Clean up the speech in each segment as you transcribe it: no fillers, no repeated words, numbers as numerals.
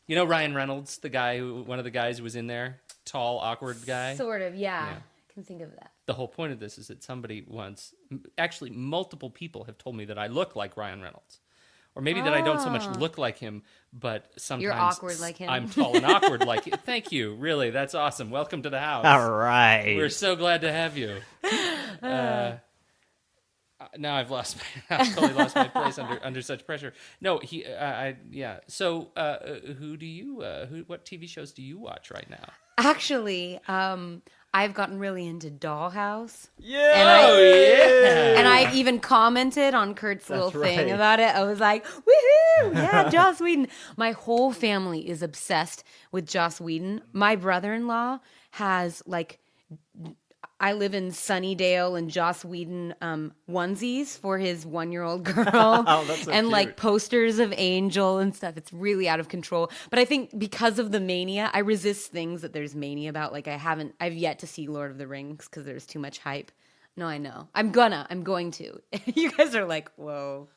You know Ryan Reynolds, one of the guys who was in there, tall, awkward guy. Sort of, yeah. I can think of that. The whole point of this is that somebody once, actually multiple people have told me that I look like Ryan Reynolds. Or maybe that I don't so much look like him, but sometimes you're awkward like him. I'm tall and awkward like him. Thank you. Really, that's awesome. Welcome to the house. All right. We're so glad to have you. Now I've totally lost my place under such pressure. No, yeah. So, what TV shows do you watch right now? Actually, I've gotten really into Dollhouse. Yeah. And I even commented on Kurt's little thing about it. I was like, woohoo! Yeah, Joss Whedon. My whole family is obsessed with Joss Whedon. My brother-in-law has I live in Sunnydale and Joss Whedon onesies for his 1-year-old girl. Oh, that's so and cute. Posters of Angel and stuff. It's really out of control. But I think because of the mania, I resist things that there's mania about. I've yet to see Lord of the Rings because there's too much hype. No, I know. I'm going to. You guys are like, whoa.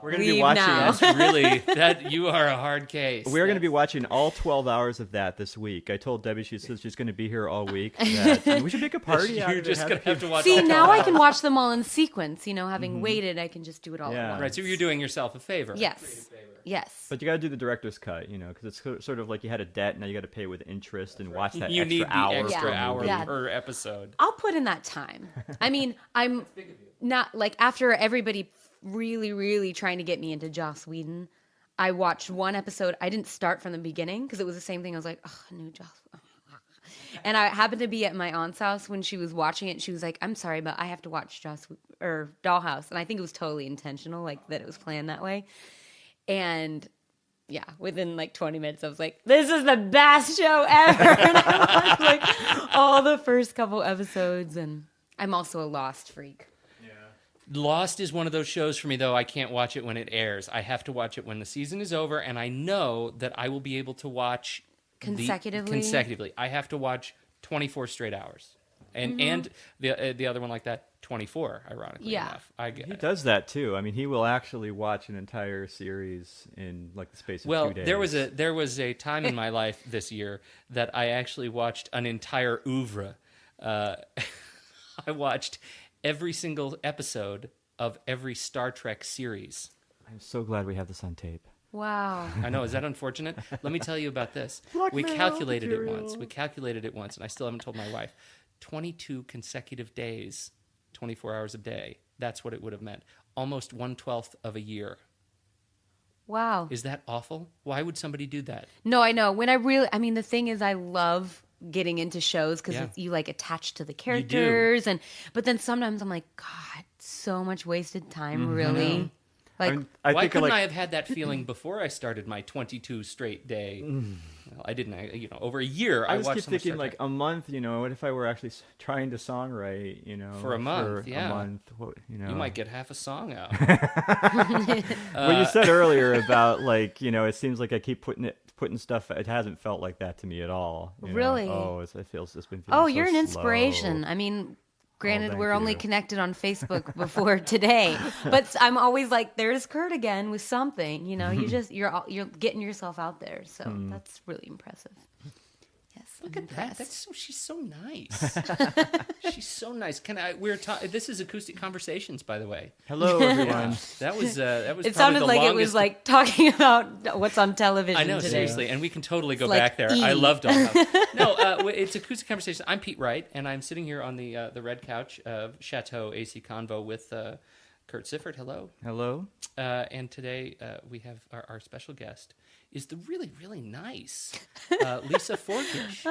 We're going to be watching now. That's really, you are a hard case. We're going to be watching all 12 hours of that this week. I told Debbie she says she's going to be here all week. That we should make a party out of You're it. just going to have to watch See, all now 12 I can watch them all in sequence. Having waited, I can just do it all at once. Right, so you're doing yourself a favor. Yes. Yes. But you got to do the director's cut, because it's sort of like you had a debt, now you got to pay with interest and watch that You extra need the hour. extra per hour movie. Yeah. per episode. I'll put in that time. I mean, I'm not after everybody really, really trying to get me into Joss Whedon. I watched one episode. I didn't start from the beginning because it was the same thing. I was like, oh, new Joss. And I happened to be at my aunt's house when she was watching it. And she was like, I'm sorry, but I have to watch Dollhouse. And I think it was totally intentional, that it was planned that way. And yeah, within 20 minutes, I was like, this is the best show ever. And I watched all the first couple episodes. And I'm also a Lost freak. Lost is one of those shows for me, though. I can't watch it when it airs. I have to watch it when the season is over, and I know that I will be able to watch consecutively. I have to watch 24 straight hours, and the other one like that, 24. Ironically enough, He does that too. I mean, he will actually watch an entire series in the space of 2 days. There was a time in my life this year that I actually watched an entire oeuvre. I watched every single episode of every Star Trek series. I'm so glad we have this on tape. Wow. I know, is that unfortunate? Let me tell you about this. We calculated it once, and I still haven't told my wife. 22 consecutive days, 24 hours a day. That's what it would have meant. Almost 1/12 of a year. Wow. Is that awful? Why would somebody do that? No, I know. The thing is, I love getting into shows because you attach to the characters, but then sometimes I'm like, God, so much wasted time, really. Why couldn't I have had that feeling before I started my 22 straight day? Well, I didn't. Over a year, I watched just keep thinking a month. What if I were actually trying to songwrite? For a month, a month. You might get half a song out. What you said earlier about it seems like I keep putting stuff. It hasn't felt like that to me at all. Really? It's been feeling Oh, so you're an slow. inspiration. I mean, granted, thank we're only you. connected on Facebook before today, but I'm always like, there's Kurt again with something. You're getting yourself out there, so that's really impressive. Yes, Look I'm at that. impressed. She's so nice. She's so nice. This is Acoustic Conversations, by the way. Hello, everyone. That was It sounded like it was talking about what's on television I know, today. seriously, and we can totally go It's back there. E. I loved all that. No, it's Acoustic Conversations. I'm Pete Wright, and I'm sitting here on the red couch of Chateau AC Convo with Kurt Siffert. Hello. Hello. And today we have our special guest is the really, really nice Lisa Forkish.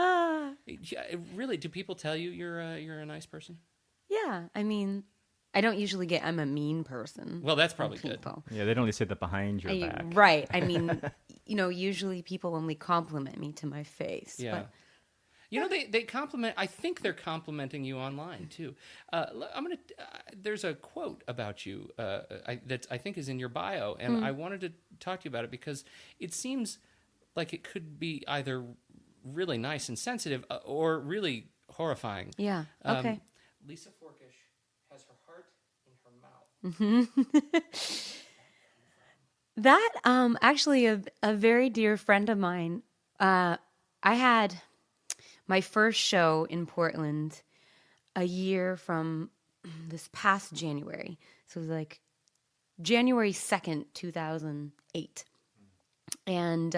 Really, do people tell you you're a nice person? Yeah, I don't usually get. I'm a mean person. Well, that's probably good. People. Yeah, they don't only say that behind your back. Right. Usually people only compliment me to my face. Yeah. But They compliment. I think they're complimenting you online too. There's a quote about you that I think is in your bio, and I wanted to talk to you about it because it seems like it could be either really nice and sensitive or really horrifying. Yeah. Okay. Lisa Forkish has her heart in her mouth. That actually a very dear friend of mine. I had my first show in Portland a year from this past January. So it was like January 2nd, 2008. And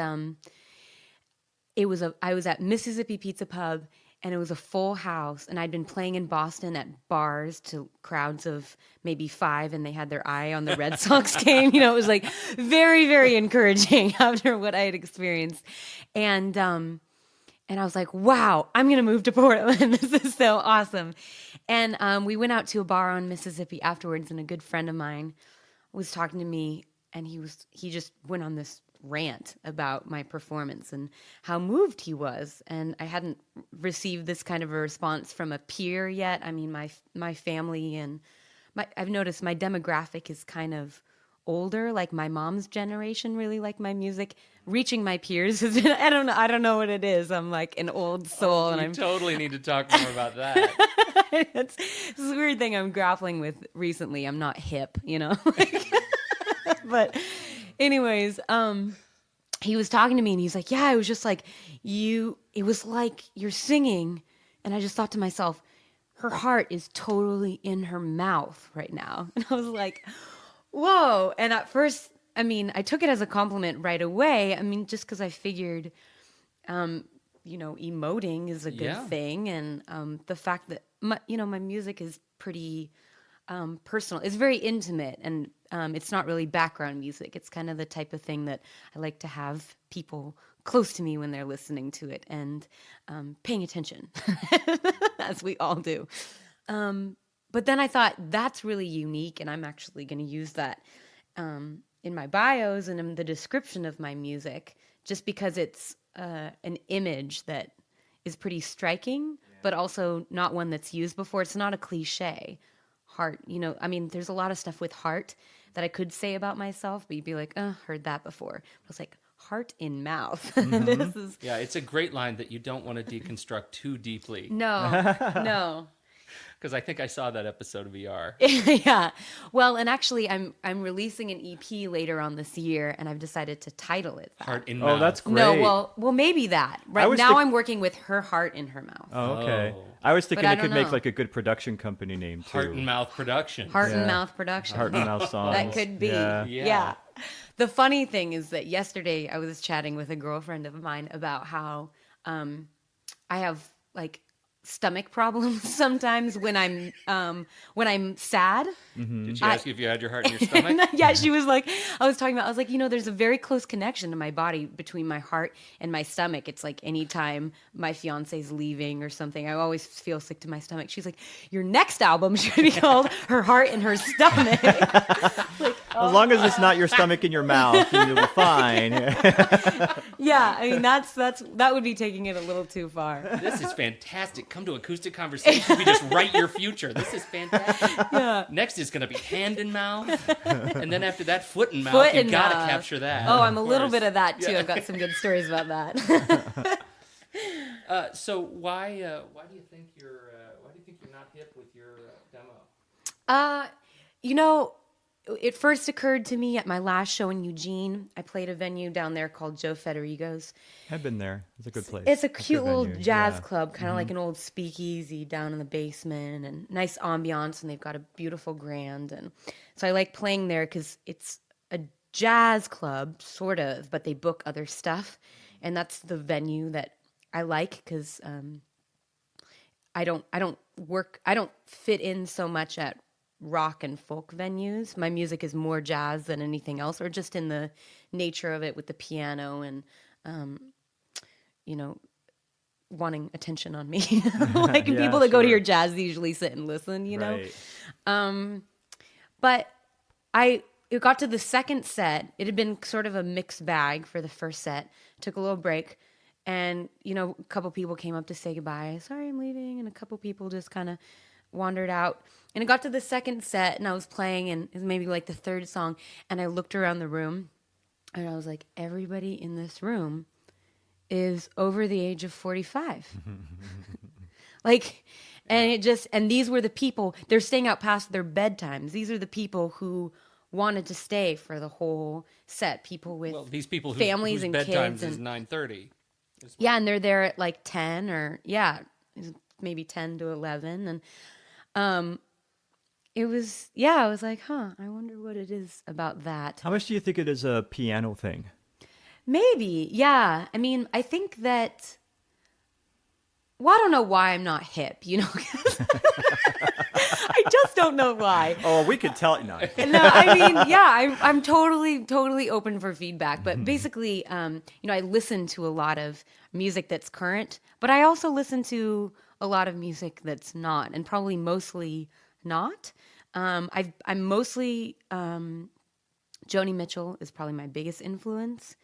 I was at Mississippi Pizza Pub, and it was a full house, and I'd been playing in Boston at bars to crowds of maybe 5, and they had their eye on the Red Sox game. It was like very, very encouraging after what I had experienced. And I was like, wow, I'm going to move to Portland. This is so awesome. And we went out to a bar on Mississippi afterwards, and a good friend of mine was talking to me, and he just went on this rant about my performance and how moved he was. And I hadn't received this kind of a response from a peer yet. I mean, my family and I've noticed my demographic is kind of older, like my mom's generation really like my music. Reaching my peers is I don't know what it is. I'm like an old soul, and I'm totally need to talk more about that. It's a weird thing I'm grappling with recently. I'm not hip, but anyways, he was talking to me, and he's like, yeah, it was just like it was like you're singing. And I just thought to myself, her heart is totally in her mouth right now. And I was like, whoa. And at first, I mean, I took it as a compliment right away. I mean, just because I figured, emoting is a good thing. And the fact that, my music is pretty personal. It's very intimate, and it's not really background music. It's kind of the type of thing that I like to have people close to me when they're listening to it and paying attention, as we all do. But then I thought, that's really unique, and I'm actually going to use that in my bios and in the description of my music, just because it's an image that is pretty striking, but also not one that's used before. It's not a cliche. Heart, I mean, there's a lot of stuff with heart that I could say about myself, but you'd be like, heard that before. I was like, heart in mouth. Mm-hmm. Yeah, it's a great line that you don't want to deconstruct too deeply. No. Because I think I saw that episode of ER. Yeah. Well, and actually, I'm releasing an EP later on this year, and I've decided to title it that. Heart in Mouth. Oh, that's great. No, well, maybe that. Right now, I'm working with Her Heart in Her Mouth. Oh, okay. I was thinking But I it could don't make know. like a good production company name too. Heart and Mouth Productions. Heart and Mouth Production. Heart and Mouth songs. That could be. Yeah. The funny thing is that yesterday I was chatting with a girlfriend of mine about how I have like stomach problems sometimes when I'm sad. Did she ask you if you had your heart in your stomach? Yeah, she was like, I was like, there's a very close connection to my body between my heart and my stomach. It's like anytime my fiance's leaving or something, I always feel sick to my stomach. She's like, your next album should be called Her Heart in Her Stomach. Like, As long as it's not your stomach in your mouth, you'll be fine. Yeah, I mean, that would be taking it a little too far. This is fantastic. Come to Acoustic Conversations. We just write your future. This is fantastic. Yeah. Next is going to be hand in mouth. And then after that, foot in mouth. Foot You've in got to mouth. capture that. Oh, I'm a little course. bit of that too. I've got some good stories about that. So why do you think you're not hip with your demo? It first occurred to me at my last show in Eugene. I played a venue down there called Joe Federigo's. I've been there. It's a good place. It's a good cute little venue. jazz Yeah. club, kind of like an old speakeasy down in the basement, and nice ambiance, and they've got a beautiful grand. And so I like playing there because it's a jazz club, sort of, but they book other stuff. And that's the venue that I like because I don't fit in so much at rock and folk venues. My music is more jazz than anything else, or just in the nature of it with the piano and wanting attention on me. Like Yeah, people that go to sure. your jazz usually sit and listen, Right. But it got to the second set. It had been sort of a mixed bag for the first set. Took a little break, and a couple people came up to say goodbye. Sorry, I'm leaving, and a couple people just kind of wandered out. And it got to the second set, and I was playing, and it was maybe like the third song, and I looked around the room, and I was like, everybody in this room is over the age of 45. And these were the people, they're staying out past their bedtimes. These are the people who wanted to stay for the whole set. People with these people families whose and bedtimes kids is and 9:30. yeah, and they're there at like 10 or maybe 10 to 11, and it was I was like, I wonder what it is about that. How much do you think it is a piano thing? Maybe, yeah. I mean, I think that. Well, I don't know why I'm not hip, you know. I just don't know why. Oh, we could tell. No. No, I mean, yeah, I'm totally open for feedback. But basically, I listen to a lot of music that's current, but I also listen to a lot of music that's not, and probably mostly not. I'm mostly Joni Mitchell is probably my biggest influence.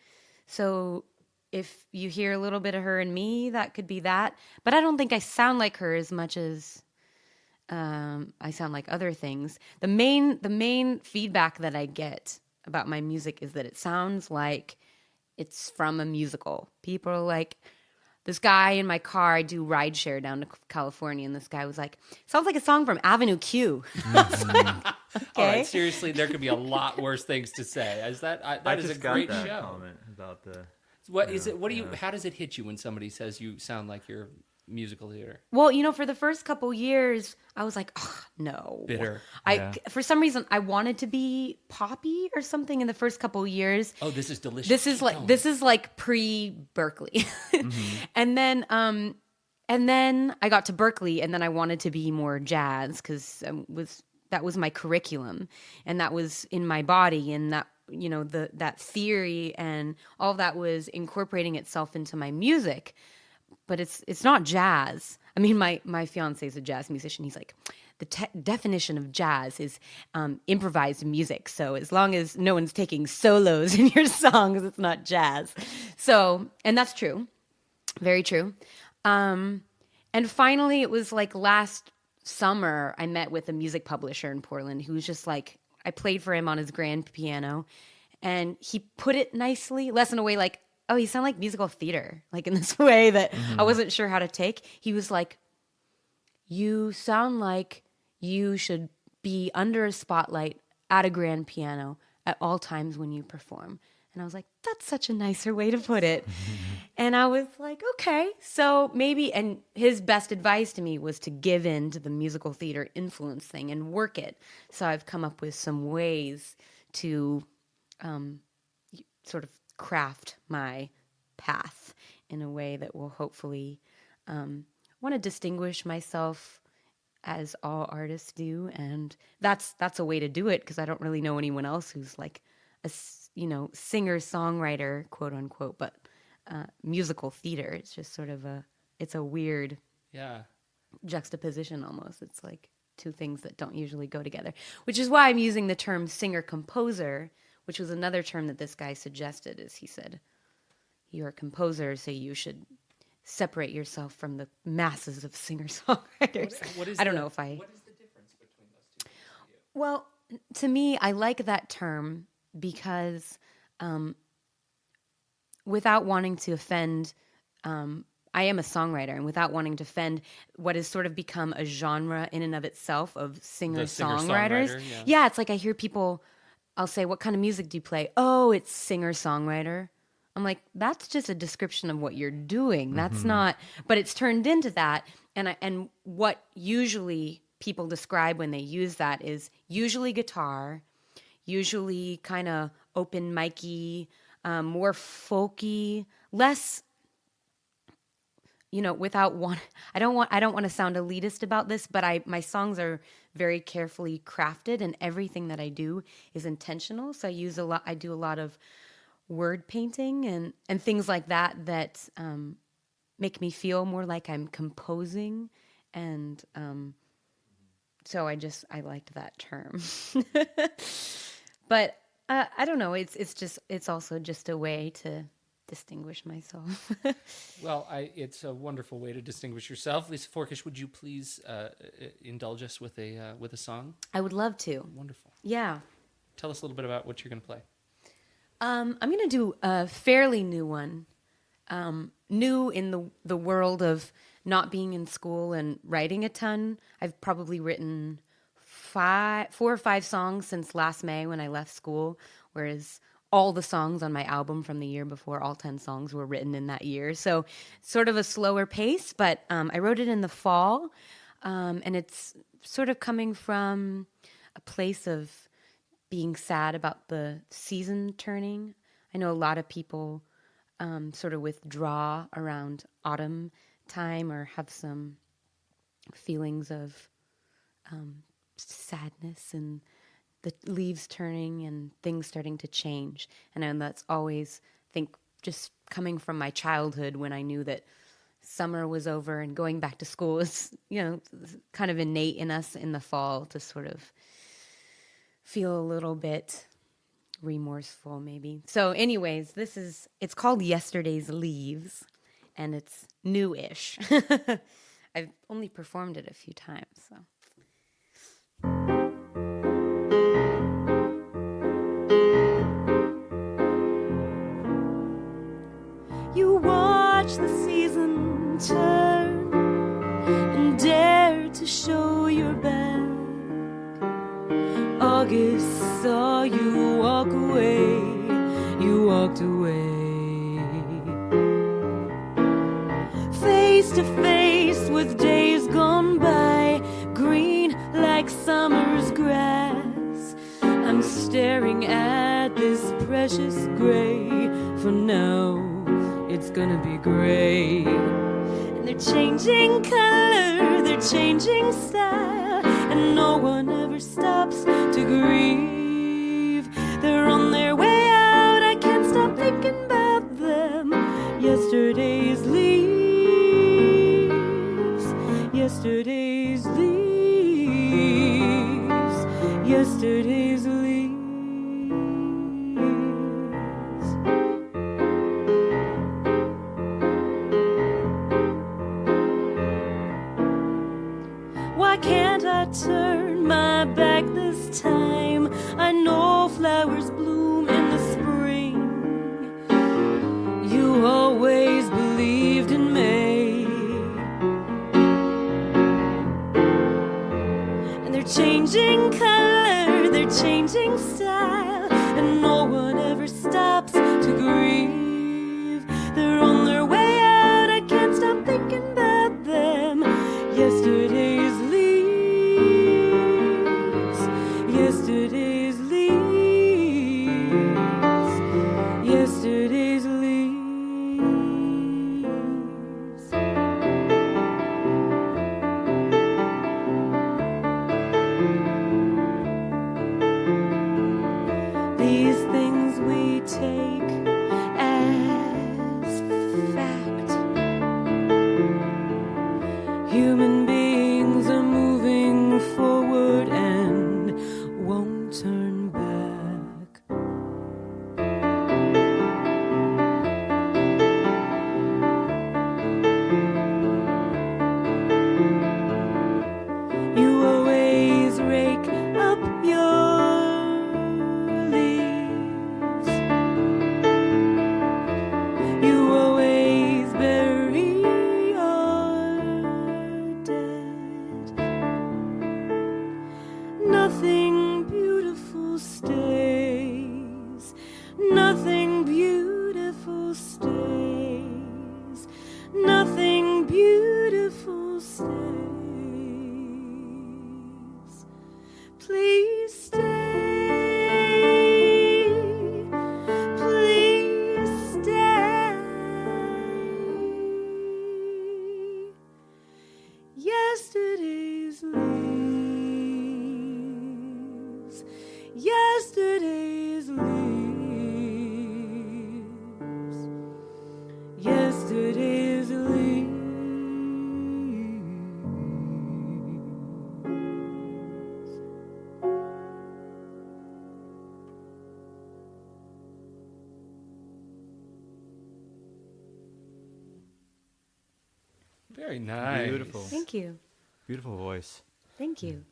So if you hear a little bit of her and me, that could be that. But I don't think I sound like her as much as I sound like other things. The main feedback that I get about my music is that it sounds like it's from a musical. People are like, this guy in my car, I do rideshare down to California, and this guy was like, sounds like a song from Avenue Q. All right, seriously, there could be a lot worse things to say. That is a great show. Comment about the. What is it? What do you? How does it hit you when somebody says you sound like your musical theater? Well, for the first couple years, I was like, oh, no. Bitter. For some reason, I wanted to be poppy or something in the first couple years. Oh, this is delicious. This is like pre-Berkeley. And then I got to Berkeley, and then I wanted to be more jazz because that was my curriculum, and that was in my body, and that that theory and all of that was incorporating itself into my music. But it's not jazz. I mean, my fiance is a jazz musician. He's like, the definition of jazz is improvised music. So as long as no one's taking solos in your songs, it's not jazz. So, and that's true. Very true. And finally, it was like last summer, I met with a music publisher in Portland who was just like, I played for him on his grand piano, and he put it nicely, less in a way like, oh, you sound like musical theater, like in this way that I wasn't sure how to take. He was like, you sound like you should be under a spotlight at a grand piano at all times when you perform. And I was like, that's such a nicer way to put it. And I was like, okay, so maybe, and his best advice to me was to give in to the musical theater influence thing and work it. So I've come up with some ways to sort of craft my path in a way that will hopefully want to distinguish myself as all artists do. And that's a way to do it, because I don't really know anyone else who's like a singer-songwriter, quote unquote, but musical theater. It's just sort of it's a weird juxtaposition almost. It's like two things that don't usually go together, which is why I'm using the term singer-composer, which was another term that this guy suggested. Is he said, you're a composer, so you should separate yourself from the masses of singer-songwriters. What is the difference between those two? Well, to me, I like that term because without wanting to offend, I am a songwriter, and without wanting to offend what has sort of become a genre in and of itself of singer-songwriters. Yeah, it's like I hear people, I'll say, what kind of music do you play? Oh, it's singer-songwriter. I'm like, that's just a description of what you're doing. That's not, but it's turned into that. And what usually people describe when they use that is usually guitar, usually kind of open micy, more folky, less, I don't want to sound elitist about this, but my songs are very carefully crafted, and everything that I do is intentional. So I do a lot of word painting and things like that make me feel more like I'm composing. And so I liked that term. But I don't know. It's also just a way to distinguish myself. Well, it's a wonderful way to distinguish yourself. Lisa Forkish, would you please indulge us with a song? I would love to. Wonderful. Yeah. Tell us a little bit about what you're going to play. I'm going to do a fairly new one. New in the world of not being in school and writing a ton. I've probably written 4 or 5 songs since last May when I left school, whereas all the songs on my album from the year before, all 10 songs were written in that year. So sort of a slower pace, but I wrote it in the fall, and it's sort of coming from a place of being sad about the season turning. I know a lot of people sort of withdraw around autumn time or have some feelings of sadness and the leaves turning and things starting to change. And that's always, I think, just coming from my childhood when I knew that summer was over and going back to school was, kind of innate in us in the fall to sort of feel a little bit remorseful maybe. So anyways, it's called Yesterday's Leaves, and it's new-ish. I've only performed it a few times, so. You watch the season turn and dare to show your back. August saw you walk away, you walked away. Face to face with days gone by, green like summer's grass. I'm staring at this precious gray. For now, it's gonna be gray. And they're changing color, they're changing style, and no one ever stops to grieve. They're on their way out, I can't stop thinking about them. Yesterday's leaves, yesterday's leaves, yesterday's leaves. Why can't I turn my back this time? I know flowers bloom in the spring. You always believed in May. And they're changing color, they're changing style, and no one ever stops to grieve. They're on their way out, I can't stop thinking about them. Yesterday's leaves, yesterday's leaves, yesterday's leaves. These things we take as fact. Human beings are moving forward and won't turn back. You always rake up your leaves. You always bury your dead. Nothing beautiful stays. Nothing beautiful stays. Nothing beautiful stays. Please stay. Please stay. Yesterday's leaves. Yesterday's leaves. Yesterday's leaves. Very nice. Beautiful. Thank you. Beautiful voice. Thank you.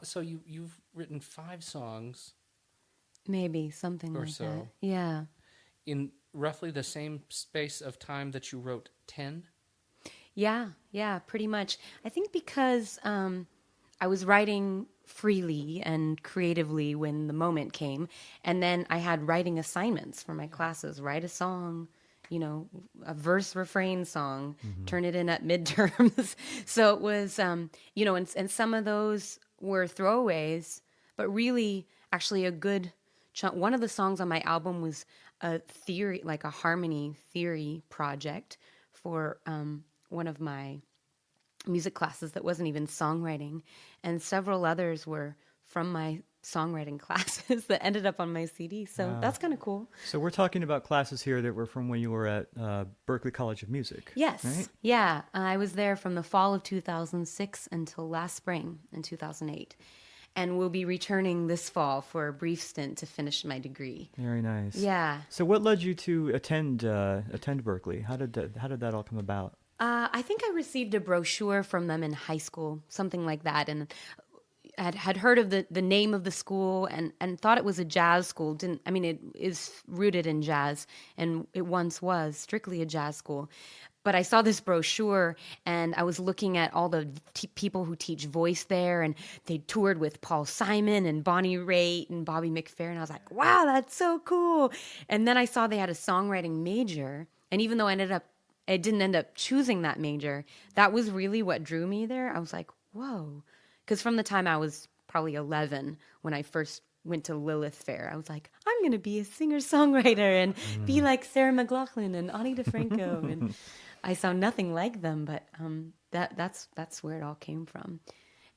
So you've written 5 songs Maybe something Or like so. that. Yeah. in roughly the same space of time that you wrote 10? Yeah, pretty much. I think because I was writing freely and creatively when the moment came, and then I had writing assignments for my classes. Write a song, a verse refrain song, turn it in at midterms. So it was, and some of those were throwaways, but really, actually, a good chunk. One of the songs on my album was a theory, like a harmony theory project for one of my music classes that wasn't even songwriting, and several others were from my songwriting classes that ended up on my CD. So that's kind of cool. So we're talking about classes here that were from when you were at Berklee College of Music. Yes. Right? Yeah. I was there from the fall of 2006 until last spring in 2008. And we'll be returning this fall for a brief stint to finish my degree. Very nice. Yeah. So what led you to attend Berklee? How did that all come about? I think I received a brochure from them in high school, something like that, and had heard of the name of the school and thought it was a jazz school. It is rooted in jazz, and it once was strictly a jazz school. But I saw this brochure, and I was looking at all the people who teach voice there, and they toured with Paul Simon and Bonnie Raitt and Bobby McFerrin. I was like, wow, that's so cool. And then I saw they had a songwriting major, and even though I didn't end up choosing that major, that was really what drew me there. I was like, whoa. Because from the time I was probably 11, when I first went to Lilith Fair, I was like, I'm going to be a singer-songwriter and be like Sarah McLachlan and Ani DeFranco. And I sound nothing like them, but that's where it all came from.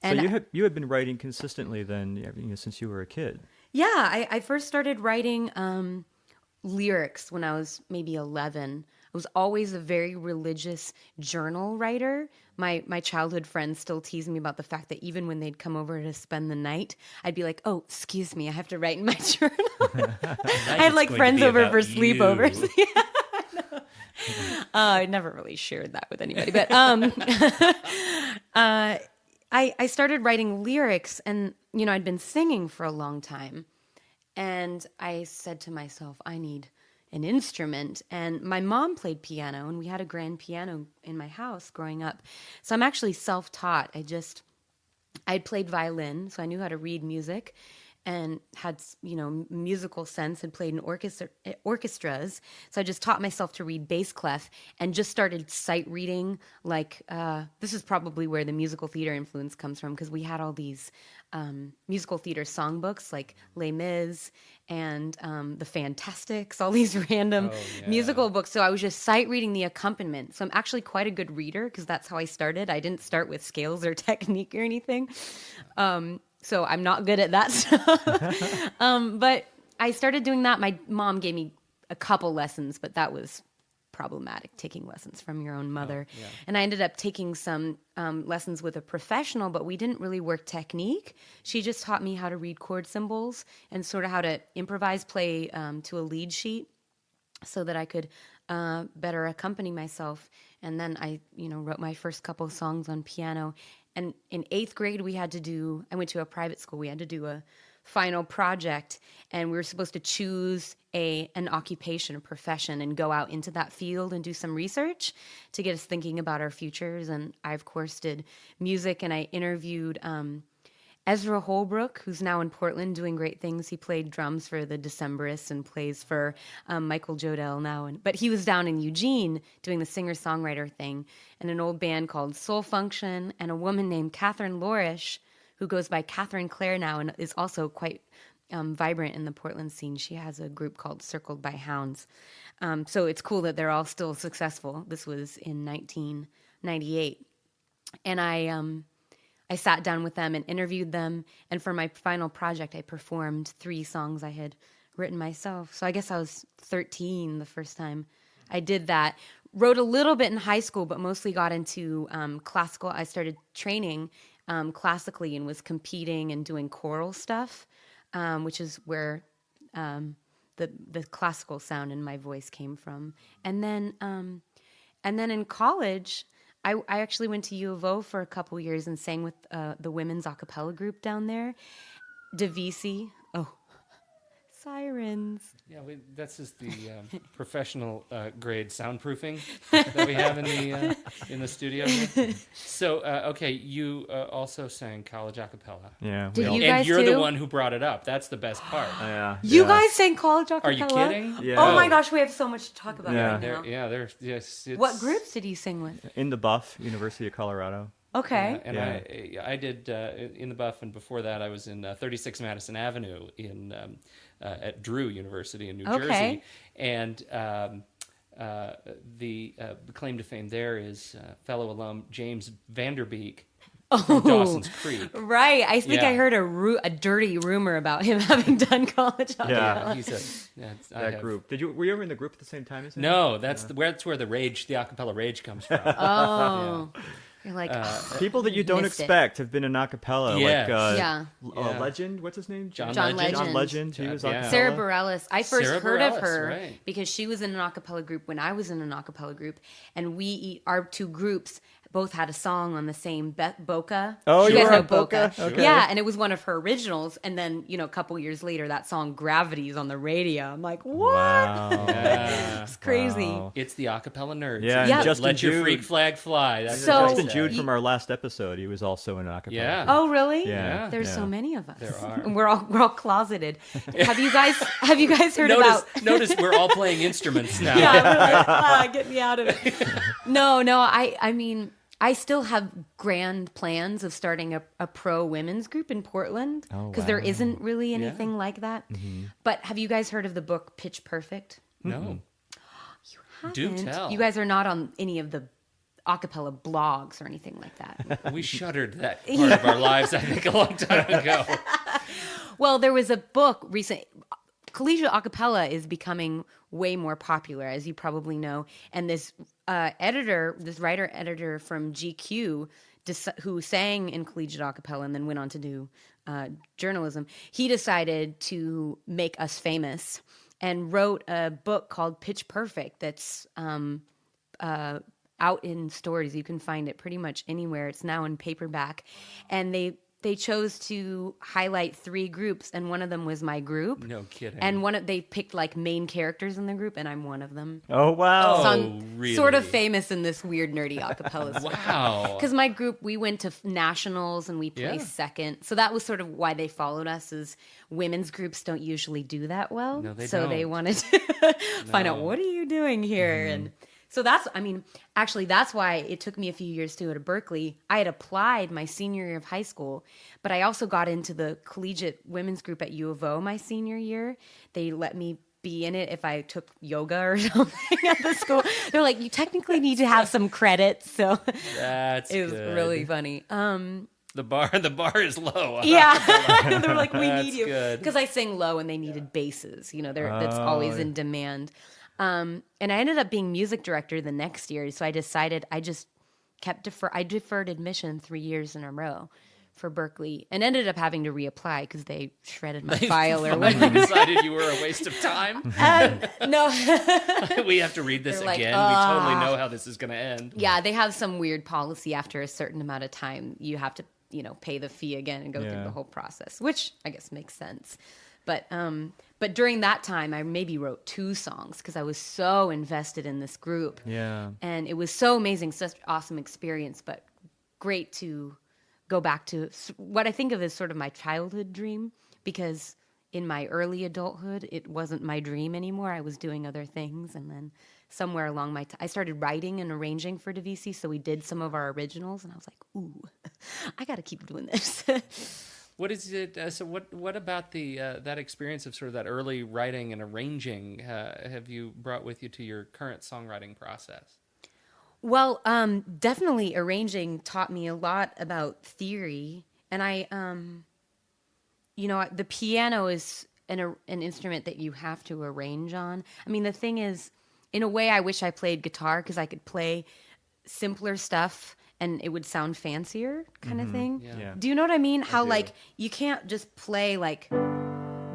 And so you had been writing consistently then, since you were a kid. Yeah, I first started writing lyrics when I was maybe 11. I was always a very religious journal writer. My childhood friends still tease me about the fact that even when they'd come over to spend the night, I'd be like, "Oh, excuse me, I have to write in my journal." I had like friends over for sleepovers. Yeah, I never really shared that with anybody, but I started writing lyrics, and I'd been singing for a long time, and I said to myself, I need an instrument. And my mom played piano, and we had a grand piano in my house growing up. So I'm actually self-taught. I'd played violin, so I knew how to read music and had, musical sense, had played in orchestras. So I just taught myself to read bass clef and just started sight reading. This is probably where the musical theater influence comes from, because we had all these musical theater songbooks like Les Mis and The Fantastics, all these random musical books. So I was just sight reading the accompaniment. So I'm actually quite a good reader, because that's how I started. I didn't start with scales or technique or anything. So I'm not good at that stuff. But I started doing that. My mom gave me a couple lessons, but that was problematic, taking lessons from your own mother. Oh, yeah. And I ended up taking some lessons with a professional, but we didn't really work technique. She just taught me how to read chord symbols and sort of how to improvise, play to a lead sheet so that I could better accompany myself. And then I, wrote my first couple songs on piano. And in 8th grade, I went to a private school. We had to do a final project, and we were supposed to choose an occupation, a profession, and go out into that field and do some research to get us thinking about our futures. And I, of course, did music, and I interviewed Ezra Holbrook, who's now in Portland doing great things. He played drums for the Decemberists and plays for Michael Jodell now. But he was down in Eugene doing the singer-songwriter thing, and an old band called Soul Function, and a woman named Catherine Lorish, who goes by Catherine Clare now and is also quite vibrant in the Portland scene. She has a group called Circled by Hounds. So it's cool that they're all still successful. This was in 1998. And I sat down with them and interviewed them. And for my final project, I performed 3 songs I had written myself. So I guess I was 13 the first time I did that. Wrote a little bit in high school, but mostly got into classical. I started training classically and was competing and doing choral stuff, which is where the classical sound in my voice came from. And then in college, I actually went to U of O for a couple years and sang with the women's a cappella group down there, Divisi. Oh, sirens. Yeah, that's just the professional grade soundproofing that we have in the studio here. So, okay, you also sang college a cappella. Yeah. Did you And guys you're the too? one who brought it up. That's the best part. Yeah. You yeah. guys sang college a Are you cappella? kidding? Yeah. Oh my gosh, we have so much to talk about Yeah. right now. There's yes. What groups did you sing with? In the Buff, University of Colorado. Okay. And Yeah. I did in the Buff, and before that I was in 36 Madison Avenue at Drew University in New Okay. Jersey, and the claim to fame there is fellow alum James Vanderbeek from Dawson's Creek. Right. I think Yeah. I heard a dirty rumor about him having done college a Yeah. cappella. He's That group. Were you ever in the group at the same time as him? No, that's where the acapella rage comes from. Oh. You're like, People that you don't Missed it. expect have been in acapella. Yes. Like yeah. Yeah. Legend. What's his name? John John Legend. John Legend. Legend. He was Yeah. acapella. Sarah Bareilles. I first Sarah heard of Bareilles, her right. because she was in an a cappella group when I was in an a cappella group, and our two groups both had a song on the same Boca. Oh, you you guys were know on Boca? Okay. Yeah, and it was one of her originals. And then a couple years later, that song "Gravity's" on the radio. I'm like, what? Wow. Yeah. It's crazy. Wow. It's the acapella nerds. Yeah, Isn't and it? Justin Let your Jude- freak flag fly. That's So- what Justin they Jude say. from our last episode, he was also in acapella. Yeah. Oh, really? Yeah. There's yeah. so many of us. There are. And we're all closeted. Have you guys heard about? Notice we're all playing instruments now. Yeah, we're like, get me out of it. No, I mean, I still have grand plans of starting a pro women's group in Portland Oh, because there wow. isn't really anything like that. Mm-hmm. But have you guys heard of the book Pitch Perfect? No. Do Haven't. tell. You guys are not on any of the acapella blogs or anything like that. We shuttered that part of our lives, I think, a long time ago. Well, there was a book recent. Collegiate acapella is becoming way more popular, as you probably know. And this writer-editor from GQ, who sang in collegiate acapella and then went on to do journalism, he decided to make us famous and wrote a book called Pitch Perfect that's out in stores. You can find it pretty much anywhere. It's now in paperback. And they chose to highlight 3 groups, and one of them was my group. No kidding. And they picked like main characters in the group, and I'm one of them. Oh, wow. Oh, So I'm really? sort of famous in this weird nerdy acapella stuff. Wow. Because my group, we went to nationals and we placed Yeah. second. So that was sort of why they followed us. Is women's groups don't usually do that well. No, they so they don't. wanted to find out, No. what are you doing here? And so that's why it took me a few years to go to Berkeley. I had applied my senior year of high school, but I also got into the collegiate women's group at U of O my senior year. They let me be in it if I took yoga or something at the school. They're like, you technically need to have some credits. So That's it was good. really funny. The bar is low. Yeah. They're like, we That's need you. good. Because I sing low and they needed basses. That's always in demand. And I ended up being music director the next year. So I decided I just I deferred admission 3 years in a row for Berkeley and ended up having to reapply because they shredded my file or You whatever. decided you were a waste of time. No. We have to read this They're like, again. We totally know how this is going to end. Yeah, they have some weird policy after a certain amount of time. You have to, pay the fee again and go through Yeah. the whole process, which I guess makes sense. But during that time, I maybe wrote 2 songs because I was so invested in this group. Yeah. And it was so amazing, such an awesome experience, but great to go back to what I think of as sort of my childhood dream, because in my early adulthood, it wasn't my dream anymore. I was doing other things. And then somewhere along I started writing and arranging for DeVisi. So we did some of our originals and I was like, ooh, I got to keep doing this. What is it? So what about the that experience of sort of that early writing and arranging have you brought with you to your current songwriting process? Well, definitely arranging taught me a lot about theory. And I, the piano is an instrument that you have to arrange on. I mean, the thing is, in a way, I wish I played guitar because I could play simpler stuff and it would sound fancier kind of thing. Yeah. Do you know what I mean? How, do. like, you can't just play, like,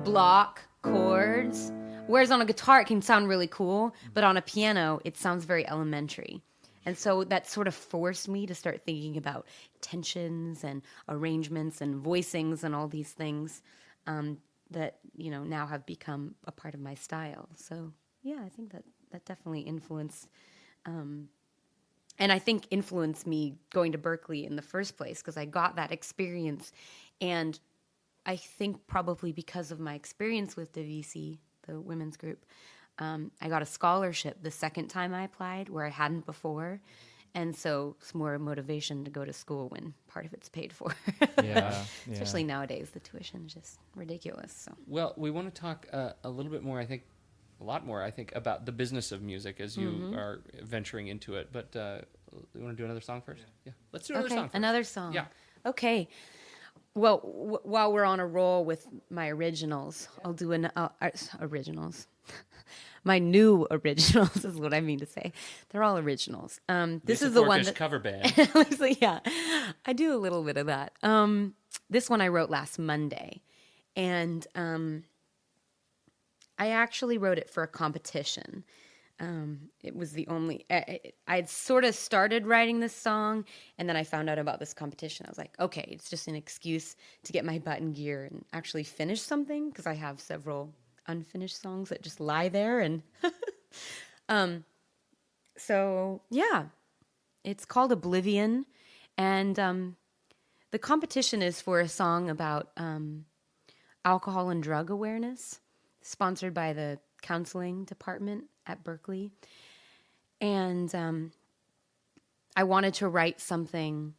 block chords. Whereas on a guitar, it can sound really cool. But on a piano, it sounds very elementary. And so that sort of forced me to start thinking about tensions and arrangements and voicings and all these things. that, you know, now have become a part of my style. So yeah, I think that definitely influenced, and I think influenced me going to Berklee in the first place, because I got that experience. And I think probably because of my experience with the VC, the women's group, I got a scholarship the second time I applied where I hadn't before. And so it's more motivation to go to school when part of it's paid for. Yeah. Especially nowadays, the tuition is just ridiculous. So. Well, we want to talk a little bit more, I think, a lot more, I think, about the business of music as you are venturing into it. But you want to do another song first? Yeah. Let's do another song first. Another song. Yeah. Okay. Well, while we're on a roll with my originals, I'll do originals. My new originals is what I mean to say. They're all originals. This is the one that cover band. yeah, I do a little bit of that. This one I wrote last Monday, and I actually wrote it for a competition. It was the only. I'd sort of started writing this song, and then I found out about this competition. I was like, okay, it's just an excuse to get my butt in gear and actually finish something, because I have several unfinished songs that just lie there. And so yeah, it's called Oblivion, and the competition is for a song about alcohol and drug awareness, sponsored by the counseling department at Berklee. And I wanted to write something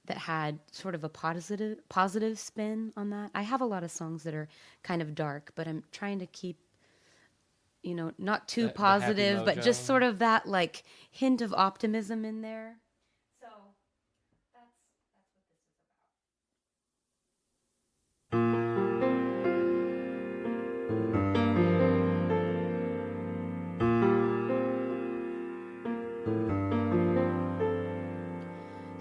that had sort of a positive spin on that. I have a lot of songs that are kind of dark, but I'm trying to keep, you know, not too positive, but just sort of that like hint of optimism in there. So that's what this is about.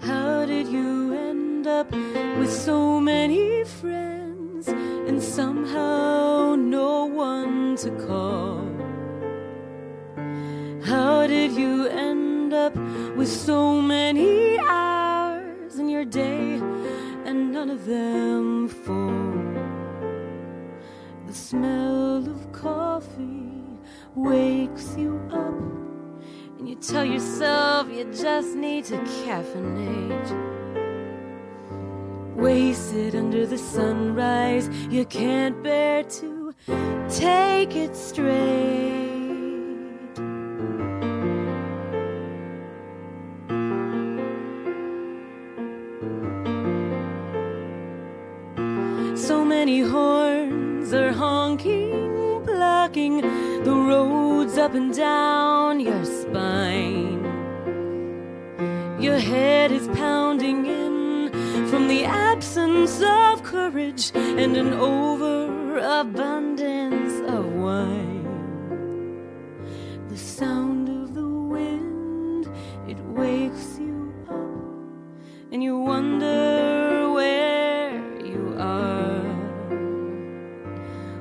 How did you end up with so many friends and somehow no one to call? How did you end up with so many hours in your day and none of them full? The smell of coffee wakes you up, and you tell yourself you just need to caffeinate. Wasted under the sunrise, you can't bear to take it straight. So many horns are honking, blocking the roads up and down your spine. Your head is pounding in from the absence of courage and an overabundance of wine. The sound of the wind, it wakes you up, and you wonder where you are,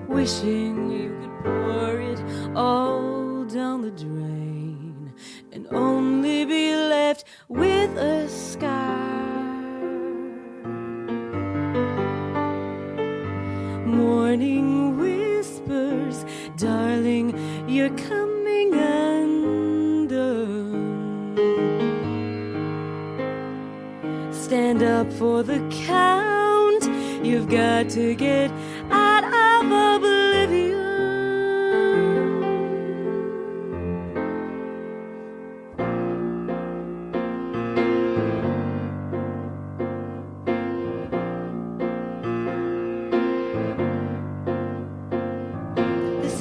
wishing you could pour it all down the drain and only be left with a scar. Morning whispers, darling, you're coming undone. Stand up for the count, you've got to get out of oblivion.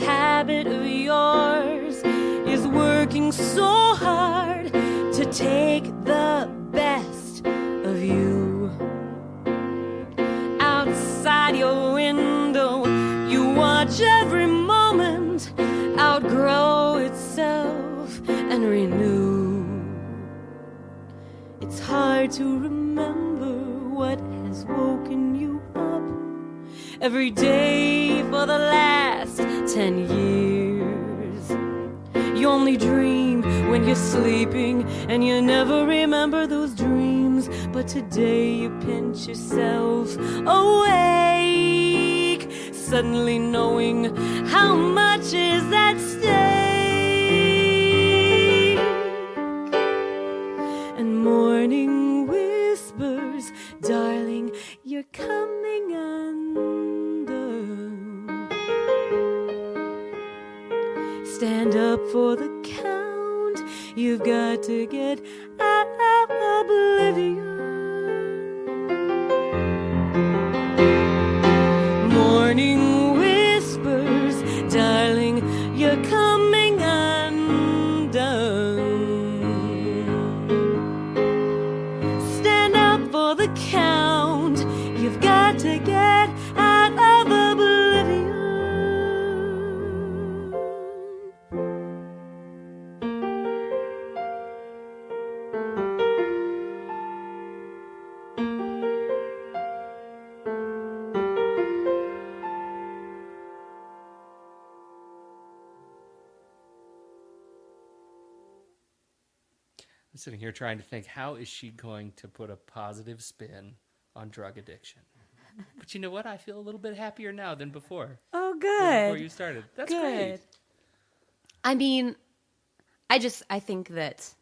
Habit of yours is working so hard to take the best of you. Outside your window, you watch every moment outgrow itself and renew. It's hard to remember what has woken you up every day for the last 10 years. You only dream when you're sleeping, and you never remember those dreams. But today you pinch yourself awake, suddenly knowing how much is at stake. And morning whispers, darling, you're coming undone. Stand up for the count, you've got to get out of oblivion. Morning whispers, darling, you're coming undone. Stand up for the count, you've got to get out of oblivion. I'm sitting here trying to think, how is she going to put a positive spin on drug addiction? But you know what? I feel a little bit happier now than before. Oh, Than good. before you started. That's great. I mean, I think that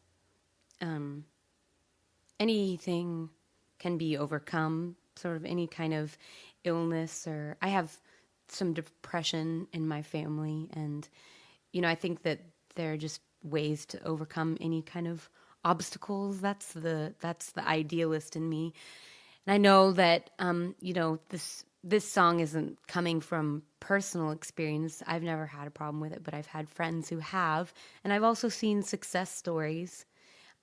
anything can be overcome, sort of any kind of illness, or I have some depression in my family, and I think that there are just ways to overcome any kind of obstacles. That's the idealist in me. And I know that this song isn't coming from personal experience. I've never had a problem with it, but I've had friends who have, and I've also seen success stories.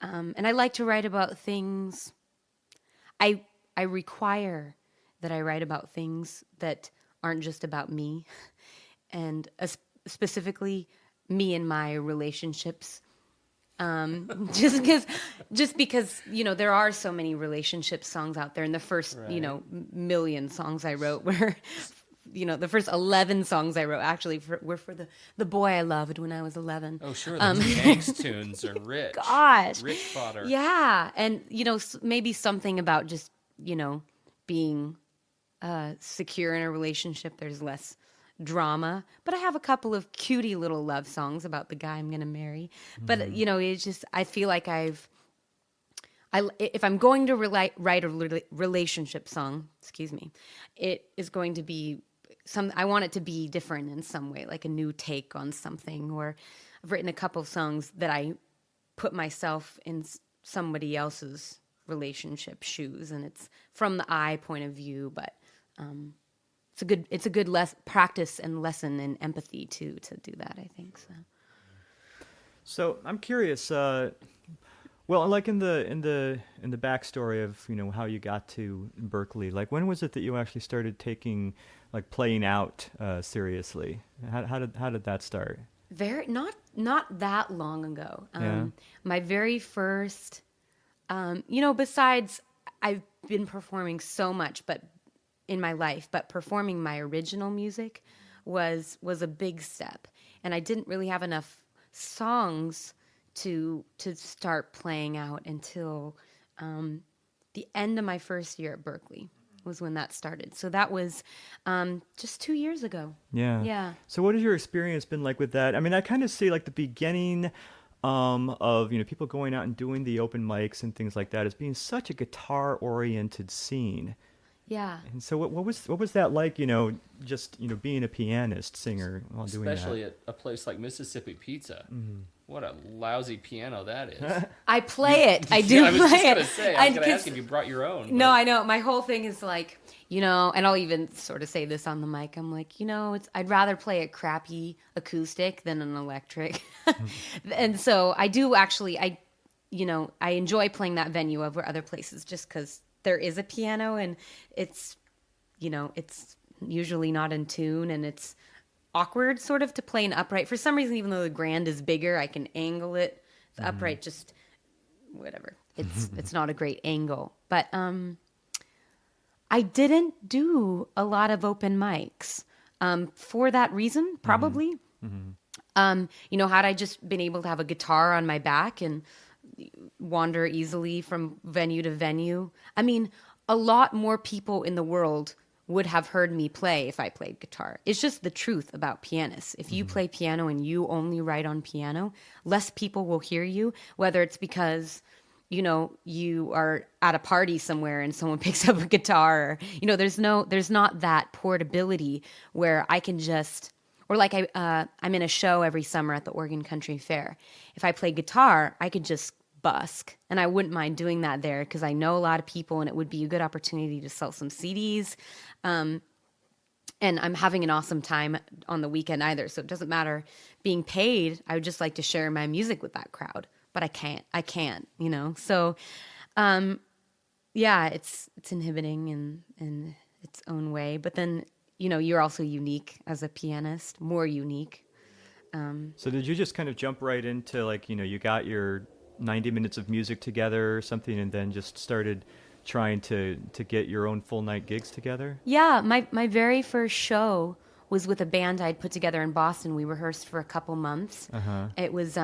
And I like to write about things. I require that I write about things that aren't just about me, and specifically me and my relationships. Just because there are so many relationship songs out there, and the first million songs I wrote were the first 11 songs I wrote actually were for the boy I loved when I was 11. Oh sure, the angst tunes are rich. Gosh, rich fodder. Yeah, and maybe something about just being secure in a relationship. There's less drama, but I have a couple of cutie little love songs about the guy I'm going to marry. But it's just, I feel like if I'm going to write a relationship song, it is going to be I want it to be different in some way, like a new take on something. Or I've written a couple of songs that I put myself in somebody else's relationship shoes, and it's from the I point of view, but it's a good practice and lesson in empathy too, to do that, I think so. So I'm curious. Well, like in the backstory of how you got to Berkeley, like when was it that you actually started taking playing out seriously? How did that start? Not that long ago. Yeah. My very first, besides I've been performing so much, but in my life, but performing my original music was a big step, and I didn't really have enough songs to start playing out until the end of my first year at Berkeley was when that started. So that was just 2 years ago. Yeah. So what has your experience been like with that? I mean, I kind of see the beginning of people going out and doing the open mics and things like that as being such a guitar oriented scene. Yeah. And so what was that like, just being a pianist, singer while doing that? Especially at a place like Mississippi Pizza. Mm-hmm. What a lousy piano that is. I play it. I do play it. I was just going to say, I was going to ask if you brought your own. No, I know. My whole thing is and I'll even sort of say this on the mic. I'm like, I'd rather play a crappy acoustic than an electric. And so I do actually, I enjoy playing that venue over other places just because there is a piano, and it's usually not in tune, and it's awkward sort of to play an upright. For some reason, even though the grand is bigger, I can angle it. The upright just, whatever. It's not a great angle. But I didn't do a lot of open mics for that reason, probably. Mm-hmm. Had I just been able to have a guitar on my back and wander easily from venue to venue. I mean, a lot more people in the world would have heard me play if I played guitar. It's just the truth about pianists. If you play piano and you only write on piano, less people will hear you, whether it's because, you know, you are at a party somewhere and someone picks up a guitar, or, you know, there's not that portability where I can just, or like I'm in a show every summer at the Oregon Country Fair. If I play guitar, I could just busk, and I wouldn't mind doing that there because I know a lot of people and it would be a good opportunity to sell some CDs. And I'm having an awesome time on the weekend either, so it doesn't matter being paid. I would just like to share my music with that crowd, but I can't, you know. So yeah, it's inhibiting in its own way, but then, you know, you're also unique as a pianist, more unique. So did you just kind of jump right into, like, you know, you got your 90 minutes of music together or something, and then just started trying to get your own full night gigs together? Yeah, my very first show was with a band I'd put together in Boston. We rehearsed for a couple months. It was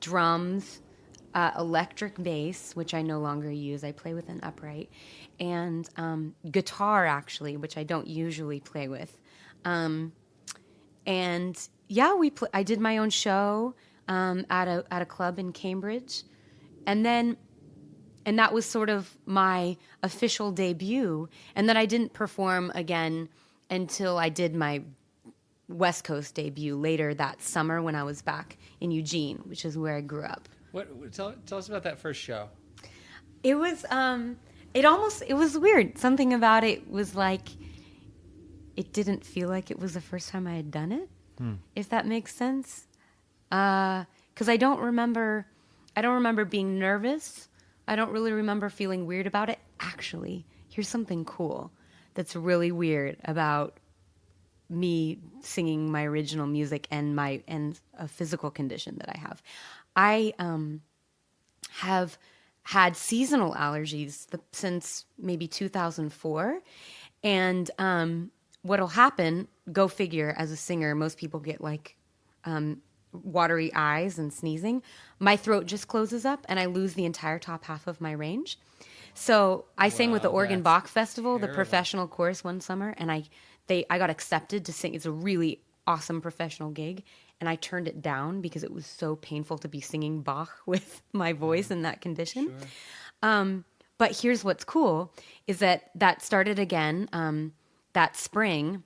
drums, electric bass, which I no longer use. I play with an upright, and guitar, actually, which I don't usually play with. And yeah, I did my own show at a club in Cambridge. And that was sort of my official debut. And then I didn't perform again until I did my West Coast debut later that summer when I was back in Eugene, which is where I grew up. Tell us about that first show. It was it was weird. Something about it was like, it didn't feel like it was the first time I had done it, if that makes sense. 'Cause I don't remember being nervous. I don't really remember feeling weird about it. Actually, here's something cool that's really weird about me singing my original music and a physical condition that I have. I have had seasonal allergies since maybe 2004. And what'll happen, go figure, as a singer, most people get like watery eyes and sneezing. My throat just closes up and I lose the entire top half of my range. So I sang with the Oregon Bach Festival, the professional chorus, one summer, and I got accepted to sing. It's a really awesome professional gig, and I turned it down because it was so painful to be singing Bach with my voice in that condition. Sure. But here's what's cool is that started again that spring.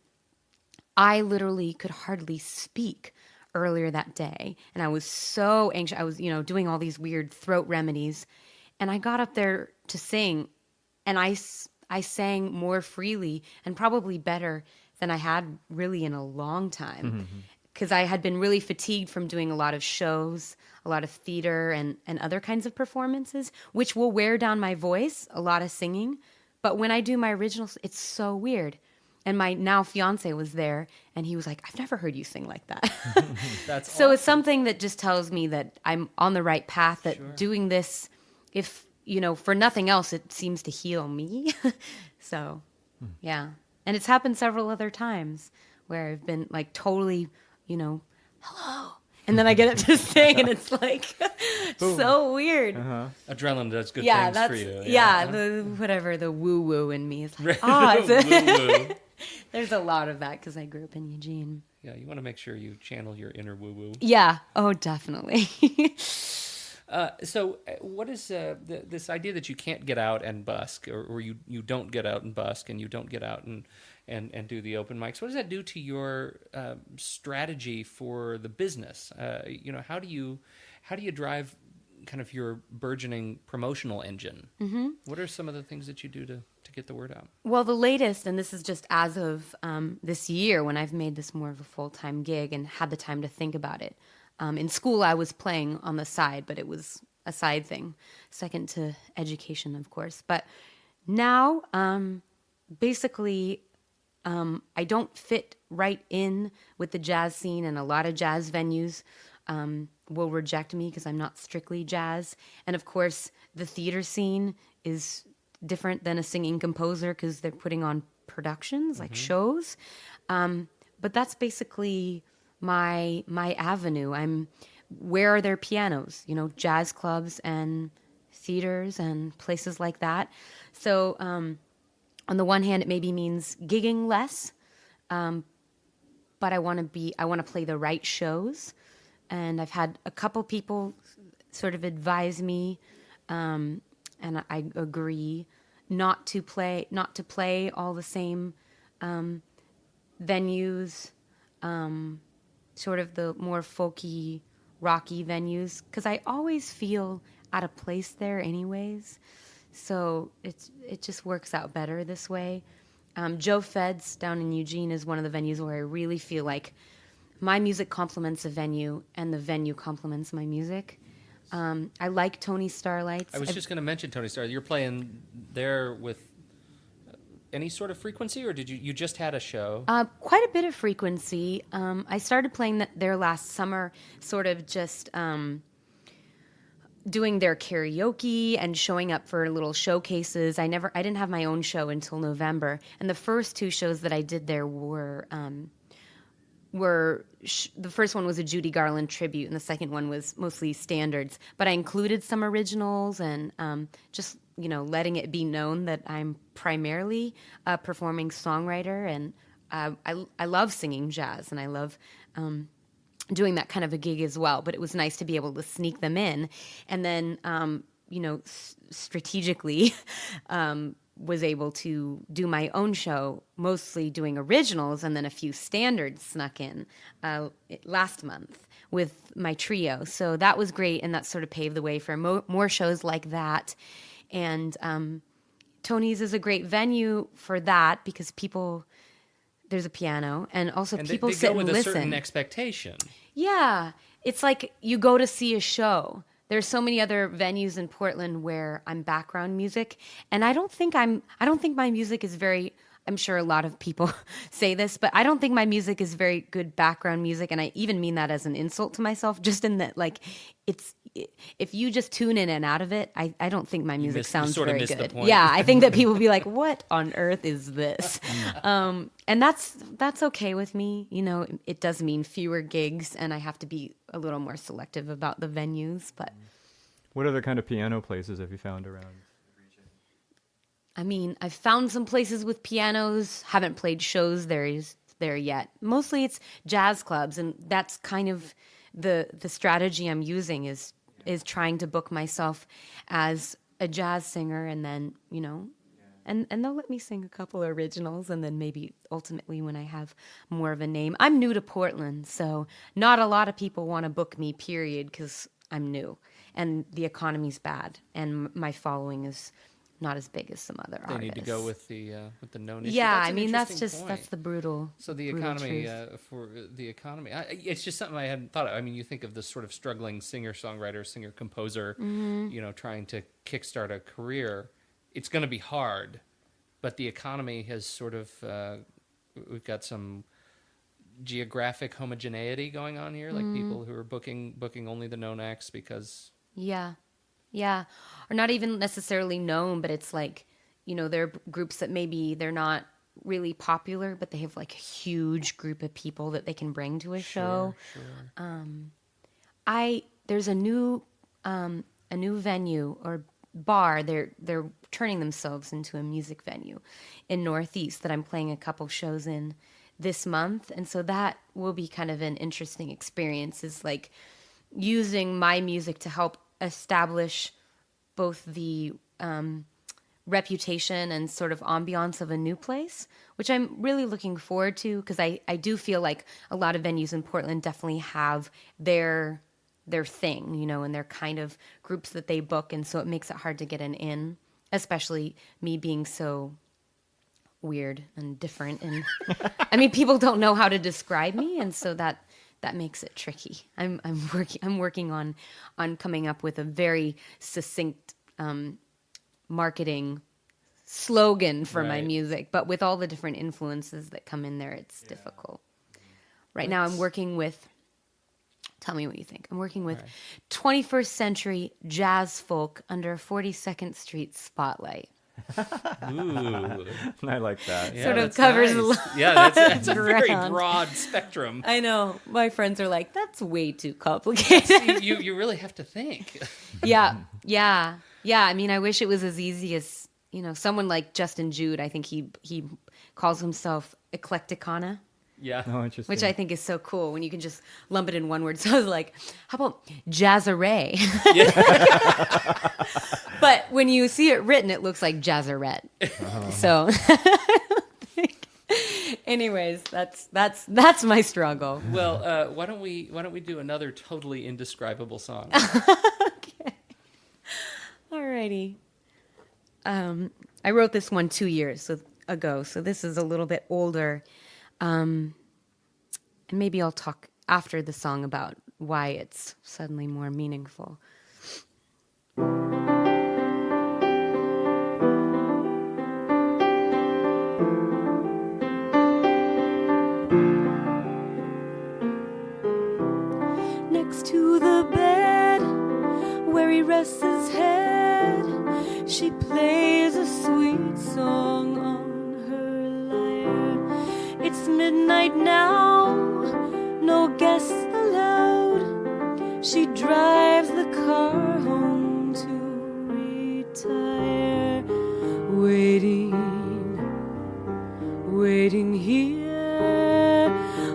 I literally could hardly speak earlier that day, and I was so anxious. I was, you know, doing all these weird throat remedies, and I got up there to sing, and I sang more freely and probably better than I had really in a long time, because I had been really fatigued from doing a lot of shows, a lot of theater and other kinds of performances, which will wear down my voice, a lot of singing. But when I do my originals, it's so weird. And my now fiance was there, and he was like, "I've never heard you sing like that." That's so awesome. It's something that just tells me that I'm on the right path, that doing this, if, you know, for nothing else, it seems to heal me. So, yeah. And it's happened several other times where I've been like totally, you know, hello. And then I get up to sing, and it's like so weird. Adrenaline does good things for you. The woo-woo in me is like, Woo-woo. There's a lot of that because I grew up in Eugene. Yeah, you want to make sure you channel your inner woo-woo. Yeah. Oh, definitely. So what is this idea that you can't get out and busk, or you don't get out and busk, and you don't get out and do the open mics? What does that do to your strategy for the business? You know, how do you drive kind of your burgeoning promotional engine? Mm-hmm. What are some of the things that you do to get the word out? Well, the latest, and this is just as of this year when I've made this more of a full-time gig and had the time to think about it. In school, I was playing on the side, but it was a side thing, second to education, of course. But now, basically, I don't fit right in with the jazz scene, and a lot of jazz venues will reject me because I'm not strictly jazz. And of course, the theater scene is different than a singing composer because they're putting on productions, like shows. But that's basically my avenue. Where are there pianos? You know, jazz clubs and theaters and places like that. So on the one hand, it maybe means gigging less, but I want to play the right shows. And I've had a couple people sort of advise me, and I agree, not to play all the same venues, sort of the more folky, rocky venues, because I always feel out of place there anyways. So it just works out better this way. Joe Fed's down in Eugene is one of the venues where I really feel like my music complements the venue and the venue complements my music. I like Tony Starlight's. I was just going to mention Tony Starlight. You're playing there with any sort of frequency, or did you just had a show? Quite a bit of frequency. I started playing there last summer, sort of just doing their karaoke and showing up for little showcases. I didn't have my own show until November, and the first two shows that I did there were the first one was a Judy Garland tribute, and the second one was mostly standards. But I included some originals, and just letting it be known that I'm primarily a performing songwriter, and I love singing jazz, and I love doing that kind of a gig as well. But it was nice to be able to sneak them in, and then strategically was able to do my own show, mostly doing originals, and then a few standards snuck in last month with my trio. So that was great, and that sort of paved the way for more shows like that. And Tony's is a great venue for that because there's a piano, and also people sit and listen. They go with a certain expectation. Yeah, it's like you go to see a show. There's so many other venues in Portland where I'm background music, and I don't think my music is very, I'm sure a lot of people say this, but I don't think my music is very good background music, and I even mean that as an insult to myself, just in that, like, if you just tune in and out of it, I don't think my music sounds very good. Yeah, I think that people will be like, what on earth is this? And that's okay with me. It does mean fewer gigs, and I have to be a little more selective about the venues. But what other kind of piano places have you found around the region? I mean, I've found some places with pianos, haven't played shows there yet. Mostly it's jazz clubs, and that's kind of the strategy I'm using is trying to book myself as a jazz singer, and then, and they'll let me sing a couple of originals, and then maybe ultimately when I have more of a name. I'm new to Portland, so not a lot of people want to book me, period, because I'm new, and the economy's bad, and my following is not as big as some other artists. They need to go with the known issue. Yeah, that's I mean that's point. the brutal. So the economy for the economy, it's just something I hadn't thought of. I mean, you think of this sort of struggling singer-songwriter, singer-composer, trying to kickstart a career. It's going to be hard, but the economy has sort of we've got some geographic homogeneity going on here, like people who are booking only the known acts because Yeah, or not even necessarily known, but it's like, there are groups that maybe they're not really popular, but they have like a huge group of people that they can bring to a show. Sure. There's a new venue or bar. They're turning themselves into a music venue in Northeast that I'm playing a couple shows in this month, and so that will be kind of an interesting experience. Is like using my music to help establish both the reputation and sort of ambiance of a new place, which I'm really looking forward to, because I do feel like a lot of venues in Portland definitely have their thing, and their kind of groups that they book, and so it makes it hard to get an in, especially me being so weird and different. And I mean, people don't know how to describe me, and so that makes it tricky. I'm working on coming up with a very succinct marketing slogan for my music, but with all the different influences that come in there, it's difficult. Right now I'm working with, tell me what you think. I'm working with 21st century jazz folk under 42nd Street spotlight. Ooh. I like that. Yeah, sort of covers nice. a Yeah, that's a very ground. broad spectrum. I know. My friends are like, that's way too complicated. You really have to think. Yeah. I mean, I wish it was as easy as, someone like Justin Jude, I think he calls himself eclecticana, Yeah. Oh, interesting. which I think is so cool when you can just lump it in one word. So I was like, how about Jazzaray? But when you see it written, it looks like Jazzarette. So anyways, that's my struggle. Well, why don't we do another totally indescribable song? Alrighty. I wrote this one 2 years ago, so this is a little bit older. And maybe I'll talk after the song about why it's suddenly more meaningful. Next to the bed where he rests his head, she plays a sweet song on her lyre. It's midnight now, no guests allowed. She drives the car home to retire. Waiting here,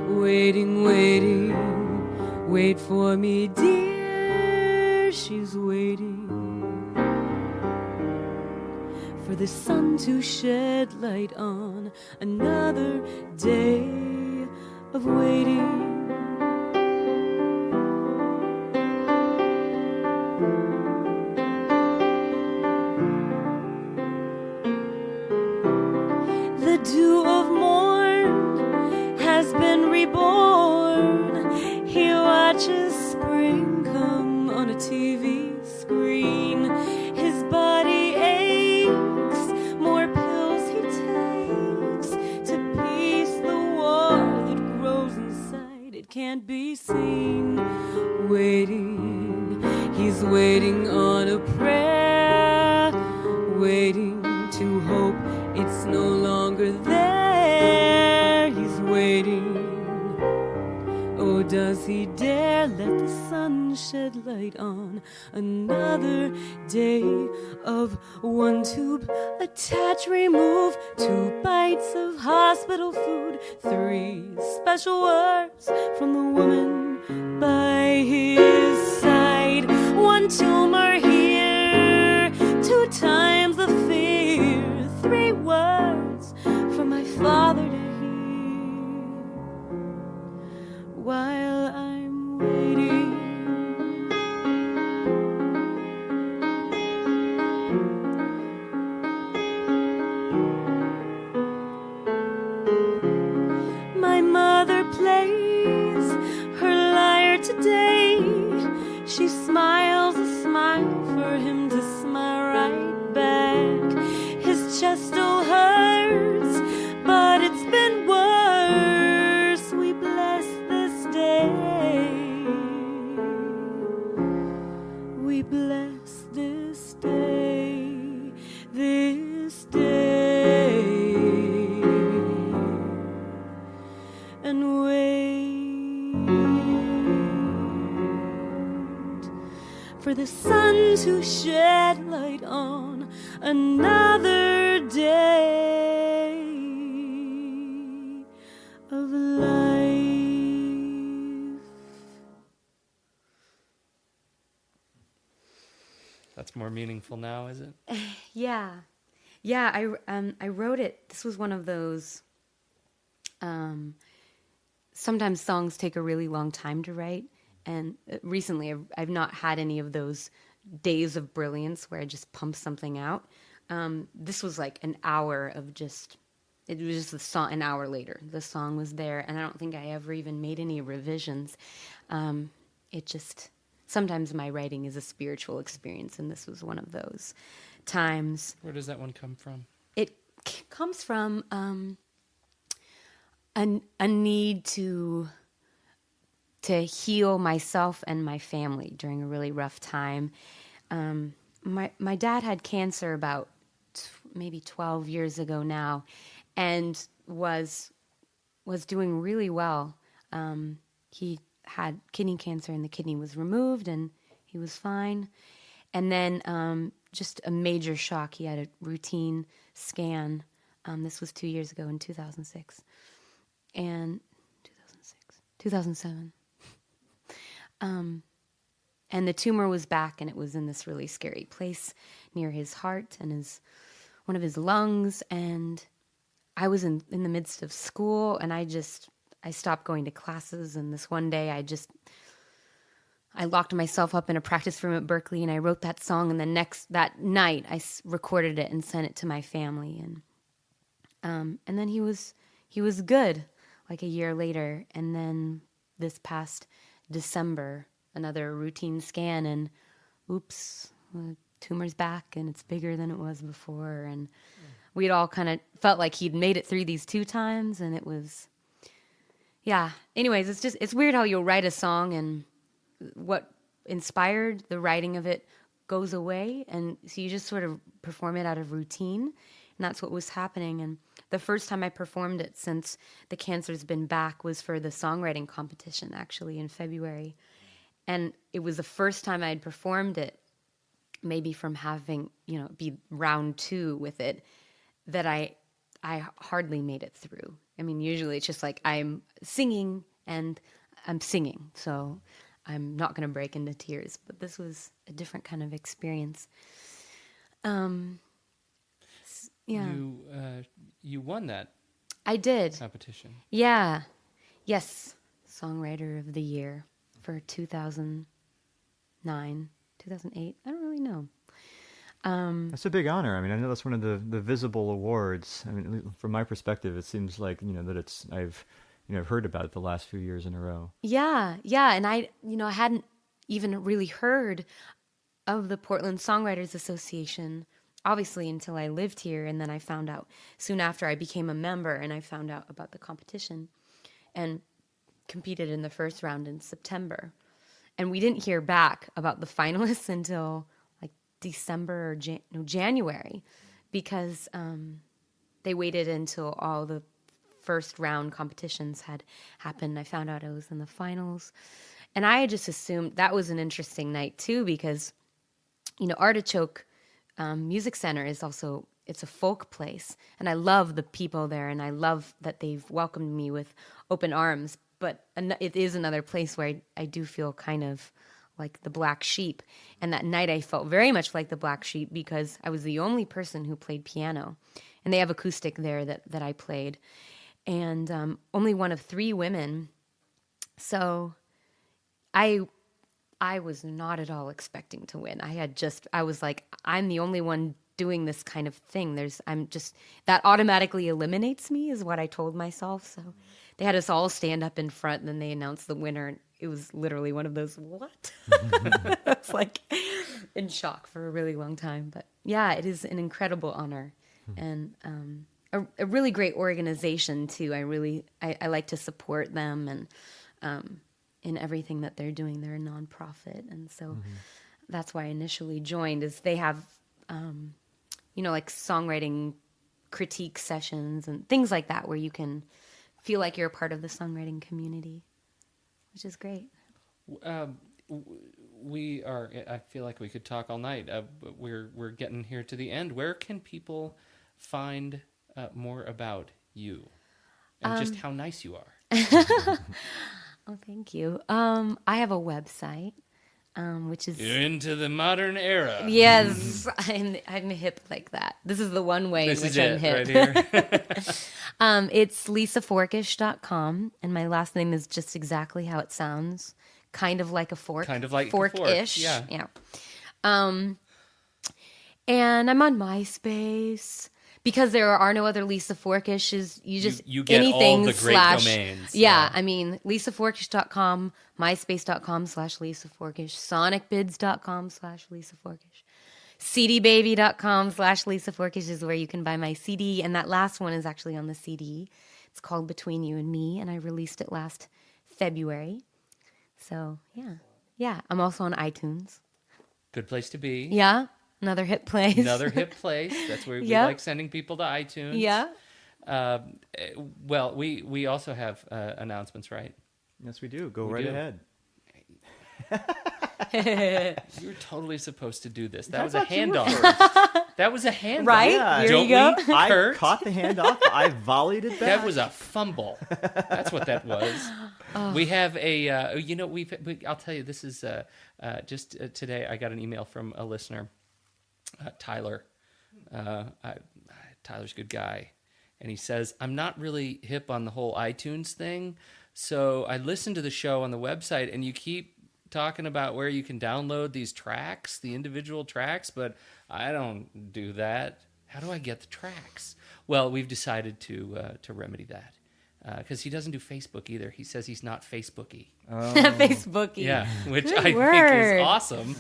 waiting. Wait for me, dear, she's waiting for the sun to shed light on another day of waiting. The dew of morn has been reborn. He watches spring come on a TV screen. His body aches, more pills he takes to peace the war that grows inside. It can't be seen. He's waiting on a prayer, waiting to hope it's no longer there. He's waiting. Oh, does he dare let the sun shed light on another day of one tube attach, remove, 2 bites of hospital food, 3 special words from the woman by his side, 1 tumor here, 2 times the fear, 3 words from my father to hear. While I'm waiting, my mother plays her lyre today. She smiles a smile for him to smile right back. His chest still hurts, but it's been worse. We bless this day. We bless this day, this day, and wait for the sun to shed light on another day of life. That's more meaningful now, is it? Yeah. I wrote it. This was one of those. Sometimes songs take a really long time to write, and recently I've not had any of those days of brilliance where I just pump something out. This was like an hour of just. It was just the song. An hour later, the song was there, and I don't think I ever even made any revisions. It just. Sometimes my writing is a spiritual experience, and this was one of those times. Where does that one come from? It comes from a need to heal myself and my family during a really rough time. My dad had cancer about maybe 12 years ago now, and was doing really well. He had kidney cancer, and the kidney was removed, and he was fine. And then just a major shock. He had a routine scan. This was 2 years ago in 2006. And 2007. And the tumor was back, and it was in this really scary place near his heart and one of his lungs. And I was in the midst of school, and I stopped going to classes. And this one day I locked myself up in a practice room at Berklee, and I wrote that song. And that night I recorded it and sent it to my family. And then he was good like a year later. And then this past December, another routine scan, and oops, the tumor's back, and it's bigger than it was before. And we'd all kind of felt like he'd made it through these 2 times, and it was, yeah. Anyways, it's weird how you'll write a song and what inspired the writing of it goes away, and so you just sort of perform it out of routine, and that's what was happening. And the first time I performed it since the cancer's been back was for the songwriting competition, actually, in February. And it was the first time I'd performed it, maybe from having, be round 2 with it, that I hardly made it through. I mean, usually it's just like I'm singing and I'm singing, so I'm not going to break into tears. But this was a different kind of experience. Yeah. You won that. I did. Competition. Yeah. Yes. Songwriter of the Year for 2009, 2008. I don't really know. That's a big honor. I mean, I know that's one of the visible awards. I mean, from my perspective, it seems like, that I've heard about it the last few years in a row. Yeah. Yeah. And I hadn't even really heard of the Portland Songwriters Association, obviously, until I lived here. And then I found out soon after I became a member, and I found out about the competition and competed in the first round in September. And we didn't hear back about the finalists until like December or January, because they waited until all the first round competitions had happened. I found out I was in the finals. And I just assumed that was an interesting night too, because, Artichoke Music Center is also, it's a folk place. And I love the people there, and I love that they've welcomed me with open arms. But it is another place where I do feel kind of like the black sheep. And that night I felt very much like the black sheep because I was the only person who played piano. And they have acoustic there that I played. And only one of 3 women. So I was not at all expecting to win. I was like, I'm the only one doing this kind of thing. That automatically eliminates me, is what I told myself. So they had us all stand up in front, and then they announced the winner. And it was literally one of those, what? I was like in shock for a really long time. But yeah, it is an incredible honor. And a really great organization too. I like to support them, and in everything that they're doing. They're a nonprofit, and so that's why I initially joined. Is they have like songwriting critique sessions and things like that, where you can feel like you're a part of the songwriting community, which is great. We are. I feel like we could talk all night. But we're getting here to the end. Where can people find more about you and just how nice you are? Oh, thank you. I have a website, which is You're into the modern era. Yes, I'm hip like that. This is the one way in which I'm hip. Right here. It's lisaforkish.com, and my last name is just exactly how it sounds, kind of like a fork. Kind of like Forkish. A fork. Yeah. And I'm on MySpace. Because there are no other Lisa Forkishes, you just you get anything all the great domains. Yeah, I mean, lisaforkish.com, myspace.com/Lisa Forkish, sonicbids.com/Lisa Forkish, cdbaby.com/Lisa Forkish is where you can buy my CD, and that last one is actually on the CD. It's called Between You and Me, and I released it last February. So, yeah. I'm also on iTunes. Good place to be. Yeah. Another hip place. That's where we like sending people to iTunes. Yeah. Well, we also have announcements, right? Yes, we do. Go right ahead. You were totally supposed to do this. That I was a thought you were handoff. That was a handoff. Right? Yeah. Here Don't you go. we, I Kurt? caught the handoff. I volleyed it back. That was a fumble. That's what that was. We have a, I'll tell you, this is just today I got an email from a listener, Tyler. Tyler's a good guy. And he says, I'm not really hip on the whole iTunes thing. So I listened to the show on the website and you keep talking about where you can download these tracks, the individual tracks, but I don't do that. How do I get the tracks? Well, we've decided to remedy that because he doesn't do Facebook either. He says he's not Facebooky. Facebooky. Yeah, which Good I think word. is awesome.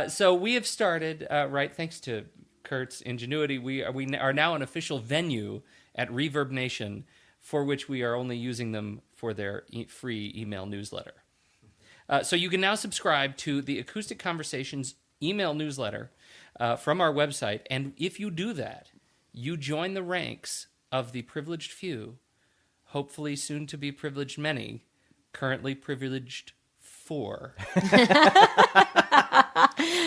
So we have started, right, thanks to Kurt's ingenuity, we are now an official venue at Reverb Nation, for which we are only using them for their free email newsletter. So you can now subscribe to the Acoustic Conversations email newsletter from our website. And if you do that, you join the ranks of the privileged few, hopefully soon to be privileged many, currently privileged 4,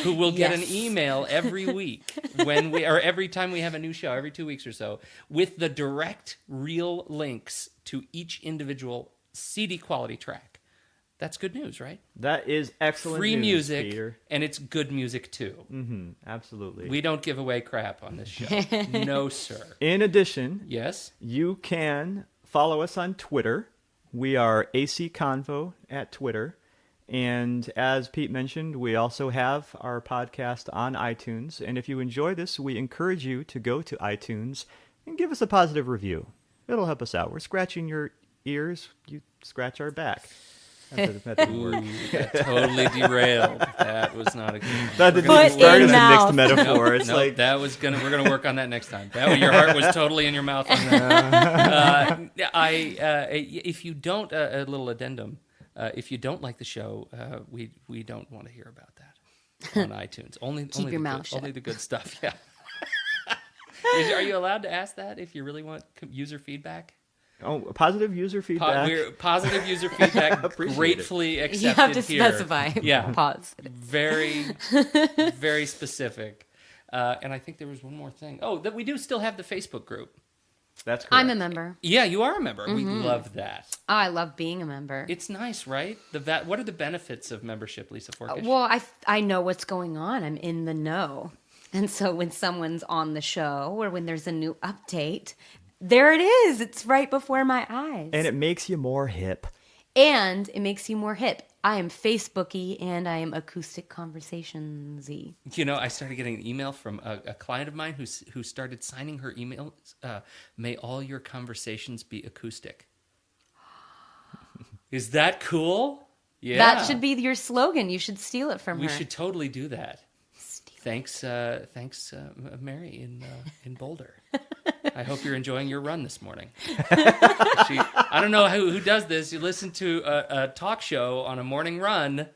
who will get an email every week or every time we have a new show, every 2 weeks or so, with the direct real links to each individual CD quality track. That's good news, right? That is excellent Free news, music, Peter. and it's good music too. Mm-hmm, absolutely. We don't give away crap on this show. No, sir. In addition, Yes? you can follow us on Twitter. We are AC Convo at Twitter. And as Pete mentioned, we also have our podcast on iTunes. And if you enjoy this, we encourage you to go to iTunes and give us a positive review. It'll help us out. We're scratching your ears. You scratch our back. That didn't work. That totally derailed. That was not a good one. That didn't Foot start in as a mouth. mixed metaphor. Nope, It's nope, like we're gonna work on that next time. Your heart was totally in your mouth on that. If you don't, a little addendum. If you don't like the show, we don't want to hear about that on iTunes. Only your mouth shut. Only the good stuff. Yeah. Are you allowed to ask that if you really want user feedback? oh, positive user feedback. Positive user feedback, Appreciate gratefully accepted You have to here. specify. Yeah. Pause. Very, very specific. And I think there was one more thing. Oh, that we do still have the Facebook group. That's correct. I'm a member. Yeah, you are a member. We love that. Oh, I love being a member. It's nice, right? What are the benefits of membership, Lisa Forkish? Well, I know what's going on. I'm in the know. And so when someone's on the show or when there's a new update, there it is. It's right before my eyes. And it makes you more hip. And it makes you more hip. I am Facebooky and I am Acoustic Conversations-y. You know, I started getting an email from a client of mine who started signing her emails. May all your conversations be acoustic. Is that cool? Yeah. That should be your slogan. You should steal it from We her. should totally do that. Thanks, Mary in Boulder. I hope you're enjoying your run this morning. I don't know who does this. You listen to a talk show on a morning run.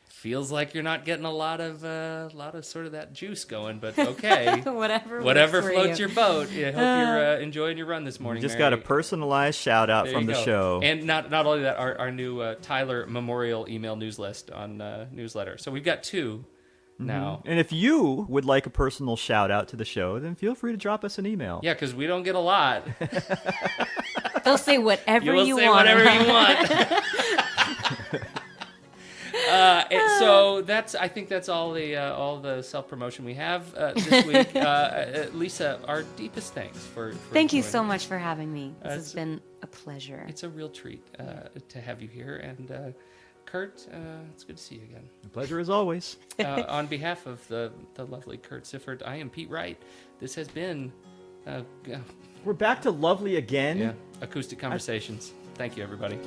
Feels like you're not getting a lot of sort of that juice going, but okay. Whatever floats your boat. I hope you're enjoying your run this morning. Just Mary. got a personalized shout out There from you the go. show. And not only that, our new Tyler Memorial email newsletter on newsletter. So we've got 2 now. And if you would like a personal shout out to the show, then feel free to drop us an email. Yeah, because we don't get a lot. They'll say whatever You will you say want. whatever you want. So I think that's all the self promotion we have this week. Lisa, our deepest thanks for Thank you joining so us. much for having me. This has been a pleasure. It's a real treat to have you here, and Kurt, it's good to see you again. A pleasure as always. On behalf of the lovely Kurt Sifford, I am Pete Wright. This has been We're back to lovely again. Acoustic Conversations. Thank you, everybody.